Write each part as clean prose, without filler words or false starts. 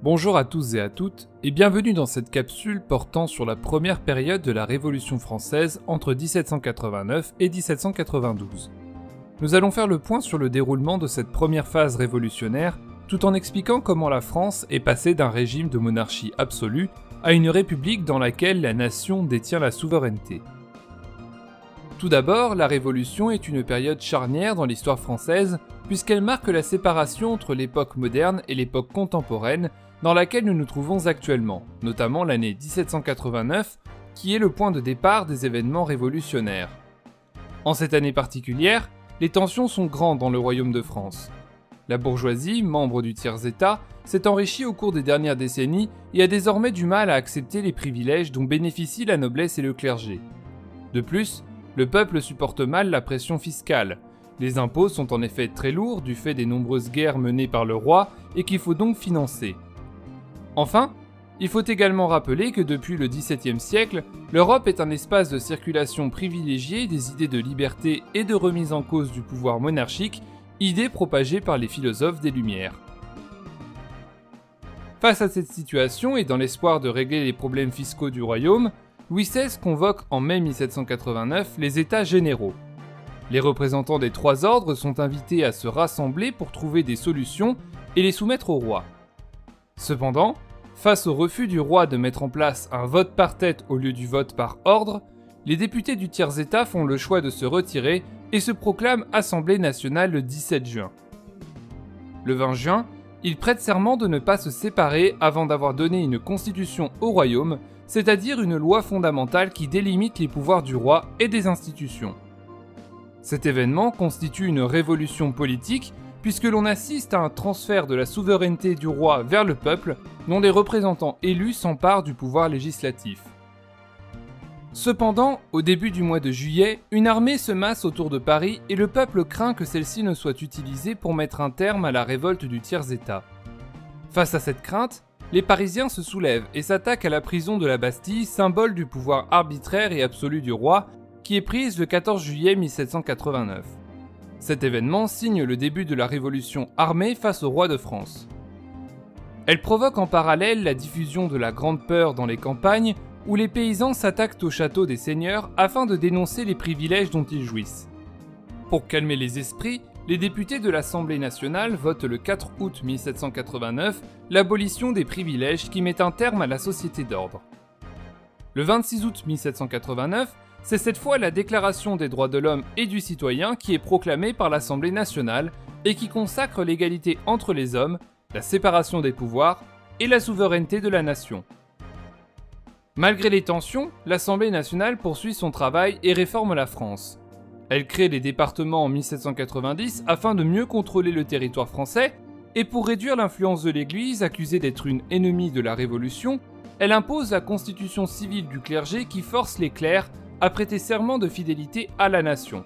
Bonjour à tous et à toutes, et bienvenue dans cette capsule portant sur la première période de la Révolution française entre 1789 et 1792. Nous allons faire le point sur le déroulement de cette première phase révolutionnaire, tout en expliquant comment la France est passée d'un régime de monarchie absolue à une république dans laquelle la nation détient la souveraineté. Tout d'abord, la Révolution est une période charnière dans l'histoire française, puisqu'elle marque la séparation entre l'époque moderne et l'époque contemporaine, dans laquelle nous nous trouvons actuellement, notamment l'année 1789, qui est le point de départ des événements révolutionnaires. En cette année particulière, les tensions sont grandes dans le royaume de France. La bourgeoisie, membre du tiers-état, s'est enrichie au cours des dernières décennies et a désormais du mal à accepter les privilèges dont bénéficient la noblesse et le clergé. De plus, le peuple supporte mal la pression fiscale. Les impôts sont en effet très lourds du fait des nombreuses guerres menées par le roi et qu'il faut donc financer. Enfin, il faut également rappeler que depuis le XVIIe siècle, l'Europe est un espace de circulation privilégié des idées de liberté et de remise en cause du pouvoir monarchique, idées propagées par les philosophes des Lumières. Face à cette situation et dans l'espoir de régler les problèmes fiscaux du royaume, Louis XVI convoque en mai 1789 les États généraux. Les représentants des trois ordres sont invités à se rassembler pour trouver des solutions et les soumettre au roi. Cependant, face au refus du roi de mettre en place un vote par tête au lieu du vote par ordre, les députés du tiers-état font le choix de se retirer et se proclament Assemblée nationale le 17 juin. Le 20 juin, ils prêtent serment de ne pas se séparer avant d'avoir donné une constitution au royaume, c'est-à-dire une loi fondamentale qui délimite les pouvoirs du roi et des institutions. Cet événement constitue une révolution politique puisque l'on assiste à un transfert de la souveraineté du roi vers le peuple, dont les représentants élus s'emparent du pouvoir législatif. Cependant, au début du mois de juillet, une armée se masse autour de Paris et le peuple craint que celle-ci ne soit utilisée pour mettre un terme à la révolte du tiers-état. Face à cette crainte, les Parisiens se soulèvent et s'attaquent à la prison de la Bastille, symbole du pouvoir arbitraire et absolu du roi, qui est prise le 14 juillet 1789. Cet événement signe le début de la révolution armée face au roi de France. Elle provoque en parallèle la diffusion de la grande peur dans les campagnes, où les paysans s'attaquent au château des seigneurs afin de dénoncer les privilèges dont ils jouissent. Pour calmer les esprits, les députés de l'Assemblée nationale votent le 4 août 1789 l'abolition des privilèges qui met un terme à la société d'ordre. Le 26 août 1789, c'est cette fois la Déclaration des droits de l'homme et du citoyen qui est proclamée par l'Assemblée nationale et qui consacre l'égalité entre les hommes, la séparation des pouvoirs et la souveraineté de la nation. Malgré les tensions, l'Assemblée nationale poursuit son travail et réforme la France. Elle crée les départements en 1790 afin de mieux contrôler le territoire français et pour réduire l'influence de l'Église accusée d'être une ennemie de la Révolution, elle impose la constitution civile du clergé qui force les clercs à prêter serment de fidélité à la nation.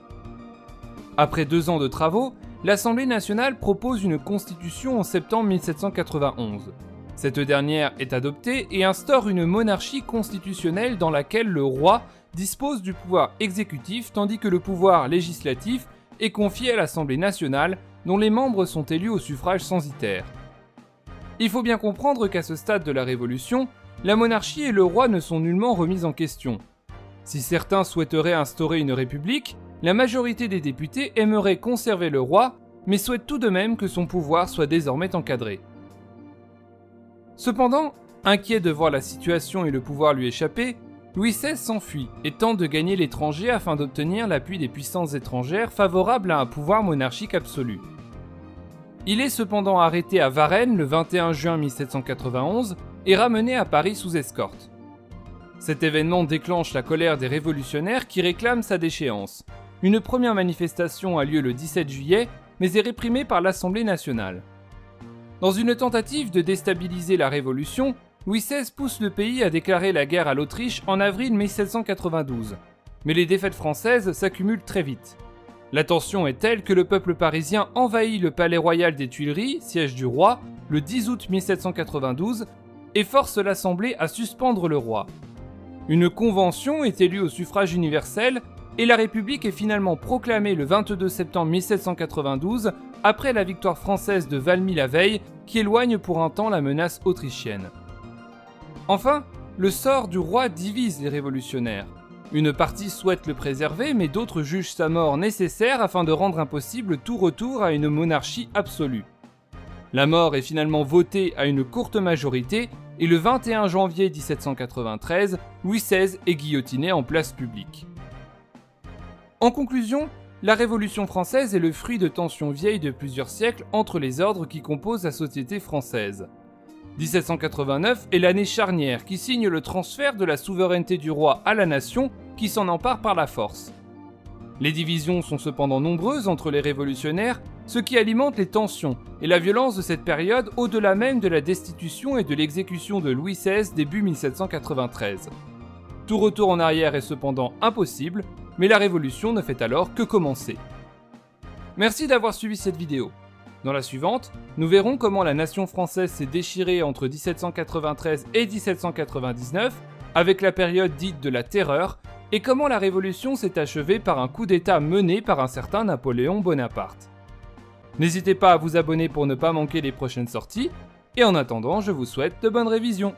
Après 2 ans de travaux, l'Assemblée nationale propose une constitution en septembre 1791. Cette dernière est adoptée et instaure une monarchie constitutionnelle dans laquelle le roi dispose du pouvoir exécutif tandis que le pouvoir législatif est confié à l'Assemblée nationale dont les membres sont élus au suffrage censitaire. Il faut bien comprendre qu'à ce stade de la Révolution, la monarchie et le roi ne sont nullement remis en question. Si certains souhaiteraient instaurer une république, la majorité des députés aimeraient conserver le roi, mais souhaitent tout de même que son pouvoir soit désormais encadré. Cependant, inquiet de voir la situation et le pouvoir lui échapper, Louis XVI s'enfuit et tente de gagner l'étranger afin d'obtenir l'appui des puissances étrangères favorables à un pouvoir monarchique absolu. Il est cependant arrêté à Varennes le 21 juin 1791 et ramené à Paris sous escorte. Cet événement déclenche la colère des révolutionnaires qui réclament sa déchéance. Une première manifestation a lieu le 17 juillet, mais est réprimée par l'Assemblée nationale. Dans une tentative de déstabiliser la Révolution, Louis XVI pousse le pays à déclarer la guerre à l'Autriche en avril 1792. Mais les défaites françaises s'accumulent très vite. La tension est telle que le peuple parisien envahit le palais royal des Tuileries, siège du roi, le 10 août 1792 et force l'Assemblée à suspendre le roi. Une convention est élue au suffrage universel et la République est finalement proclamée le 22 septembre 1792 après la victoire française de Valmy la veille qui éloigne pour un temps la menace autrichienne. Enfin, le sort du roi divise les révolutionnaires. Une partie souhaite le préserver, mais d'autres jugent sa mort nécessaire afin de rendre impossible tout retour à une monarchie absolue. La mort est finalement votée à une courte majorité et le 21 janvier 1793, Louis XVI est guillotiné en place publique. En conclusion, la Révolution française est le fruit de tensions vieilles de plusieurs siècles entre les ordres qui composent la société française. 1789 est l'année charnière qui signe le transfert de la souveraineté du roi à la nation qui s'en empare par la force. Les divisions sont cependant nombreuses entre les révolutionnaires, ce qui alimente les tensions et la violence de cette période au-delà même de la destitution et de l'exécution de Louis XVI début 1793. Tout retour en arrière est cependant impossible, mais la révolution ne fait alors que commencer. Merci d'avoir suivi cette vidéo. Dans la suivante, nous verrons comment la nation française s'est déchirée entre 1793 et 1799, avec la période dite de la Terreur, et comment la Révolution s'est achevée par un coup d'État mené par un certain Napoléon Bonaparte. N'hésitez pas à vous abonner pour ne pas manquer les prochaines sorties, et en attendant, je vous souhaite de bonnes révisions.